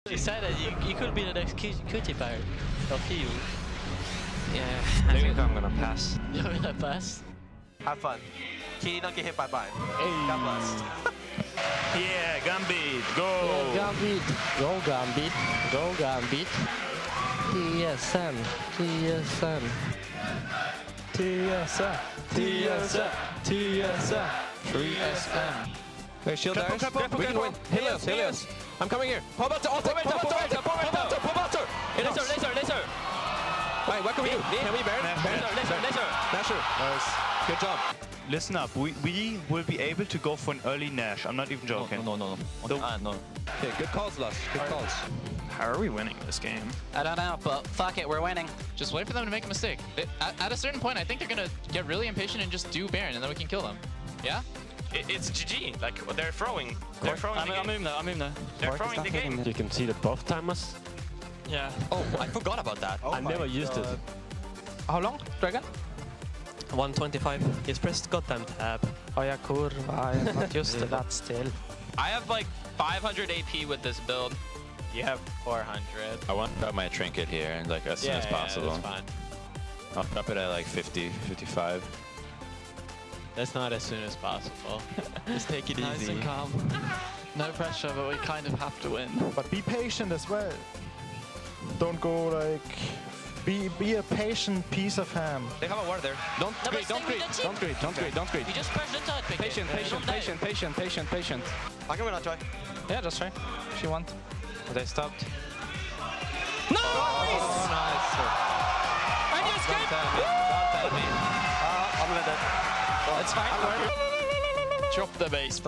You said that you could be the next cutie pirate. I'll kill you. Yeah, I think I'm gonna pass. You're gonna pass? Have fun. Kitty, don't get hit by mine. Hey. God bless. Yeah, Gambit, go! Yeah, Gambit. Go Gambit. Go Gambit. TSM. TSM. TSM. TSM. TSM. 3SM. Wait, shield Careful, Darius. careful, We can win. careful. Helios. I'm coming here. Pobato, I'll take Pobato. Laser! Alright, what can we do? Can we Baron? Laser! Nasher. Nice. Good job. Listen up, we will be able to go for an early Nash. I'm not even joking. No. No. Okay, good calls, Lust. Good calls. How are we winning this game? I don't know, but fuck it, we're winning. Just wait for them to make a mistake. At a certain point, I think they're gonna get really impatient and just do Baron, and then we can kill them. Yeah? It's GG. Like they're throwing. They're throwing. I'm in there. They're throwing the game. You can see the buff timers. Yeah. Oh, I forgot about that. I never used it. How long, Dragon? 125. He's pressed goddamn tab. Oh yeah, kurva. I have not used that still. I have like 500 AP with this build. You have 400. I want to drop my trinket here and like as soon as possible. Yeah, that's fine. I'll drop it at like 50, 55. That's not as soon as possible. Just take it Nice easy. and calm. No pressure, but we kind of have to win. But be patient as well. Don't go like... Be a patient piece of ham. They have a ward there. Don't greed. You just press the third pick. Patient. I can not try. Yeah, just try. If you want. They stopped. No! Oh, nice. And you escaped! Don't tell me. I'm gonna dead. It's fine. Drop the base.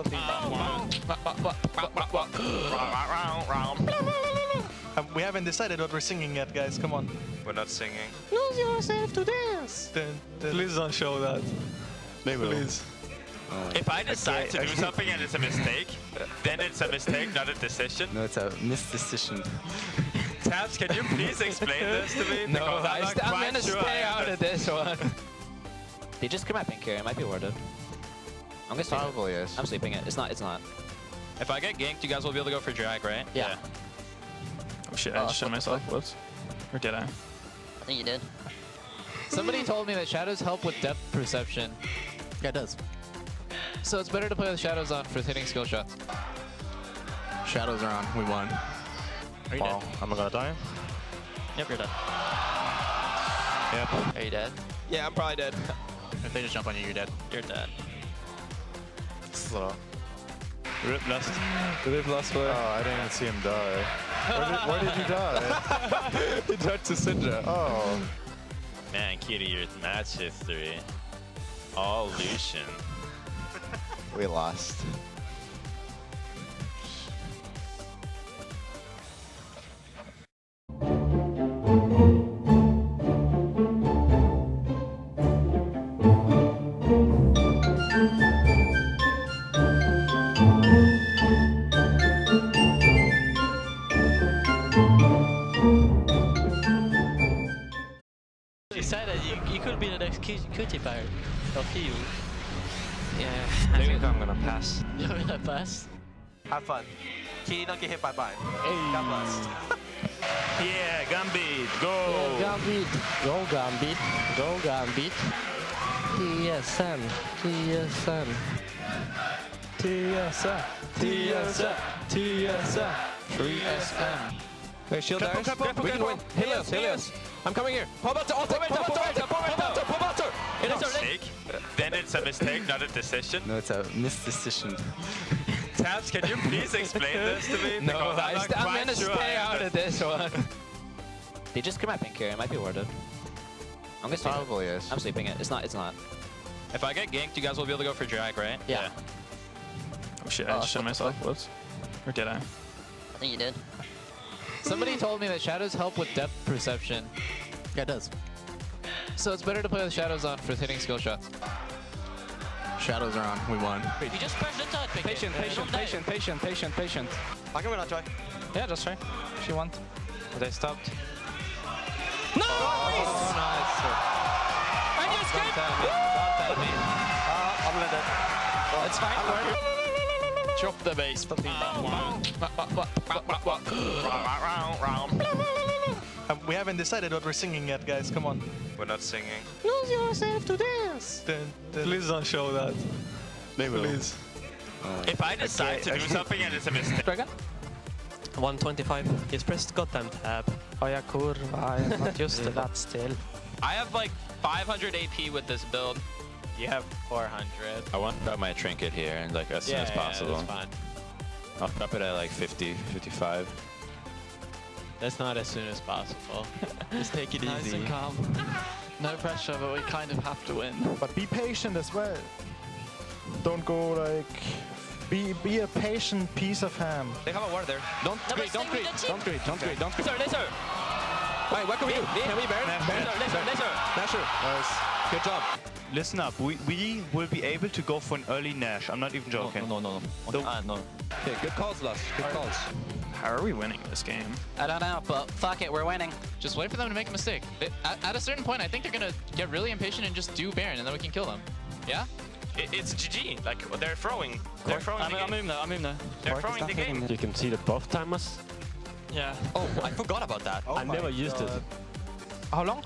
We haven't decided what we're singing yet, guys. Come on. We're not singing. Lose yourself to dance. Please don't show that. They will. Please. If I decide to do something and it's a mistake, then it's a mistake, not a decision. No, it's a misdecision. Tabs, can you please explain this to me? No, Because I'm not I'm quite gonna sure stay I out of understand. this one. They just come up in here. It might be worth it. I'm gonna sleep Probably it. is. I'm sleeping it. It's not. If I get ganked, you guys will be able to go for drag, right? Yeah. Oh shit, I just shot myself. Whoops. Or did I? I think you did. Somebody told me that shadows help with depth perception. Yeah, it does. So it's better to play with shadows on for hitting skill shots. Shadows are on. We won. Are you dead? Am I gonna die? Yep, you're dead. Yep. Are you dead? Yeah, I'm probably dead. If they just jump on you, you're dead. You're dead. Slow. Rip last. Oh, I didn't even see him die. Where did he die? He died to Syndra. Oh. Man, Kitty, your match history. All Lucian. We lost. You said that you could be the next cutie pirate. I'll kill you. Yeah, I think I'm gonna pass. You're gonna pass? Have fun. Kitty, don't get hit by mine. Hey. God bless. Yeah, Gambit, go! Yeah, Gambit. Go Gambit. Go Gambit. TSM. TSM. TSM. TSM. TSM. 3SM. Wait, shield Careful, Darius. careful, We can careful. win. Helios. I'm coming here. Pobato, I'll take Pobato. Mistake, then it's a mistake, not a decision. No, it's a misdecision. Tabs, can you please explain this to me? No, Because I'm not I'm quite gonna sure stay I out of understand. this one. They just come up in here. It might be worth it. I'm gonna sleep it. Probably is. I'm sleeping it. It's not. If I get ganked, you guys will be able to go for drag, right? Yeah. Oh shit, I just shot myself. Whoops. Or did I? I think you did. Somebody told me that shadows help with depth perception. Yeah, it does. So it's better to play with shadows on for hitting skill shots. Shadows are on. We won. You just press the third pick. Patient. I can not try. Yeah, just try. If you want. They stopped. No! Oh, nice. And you escaped! Don't tell me. I'm gonna dead. It's fine. Chop the bass. We haven't decided what we're singing yet, guys. Come on. We're not singing. Lose yourself to dance. Please don't show that. They will. Please. If I decide to do something and it's a mistake. 125. He's pressed goddamn tab. Oh ja, kurva, I'm not used to that still. I have like 500 AP with this build. You have 400. I want to grab my trinket here and like as soon as possible. Yeah, that's fine. I'll prep it at like 50, 55. That's not as soon as possible. Just take it Nice easy. and calm. No pressure, but we kind of have to win. But be patient as well. Don't go like... Be a patient piece of ham. They have a ward there. Don't greed. Laser. Wait, what can we do? Can we Baron? Nasher. Nice. Good job. Listen up. We will be able to go for an early Nash. I'm not even joking. No. No. Okay, good calls, Lars. Good calls. How are we winning this game? I don't know, but fuck it, we're winning. Just wait for them to make a mistake. At a certain point, I think they're gonna get really impatient and just do Baron, and then we can kill them. Yeah? It's GG. Like they're throwing. They're throwing the game. I'm in there. They're throwing the game. You can see the buff timers. Yeah. Oh, I forgot about that. I never used it. How long?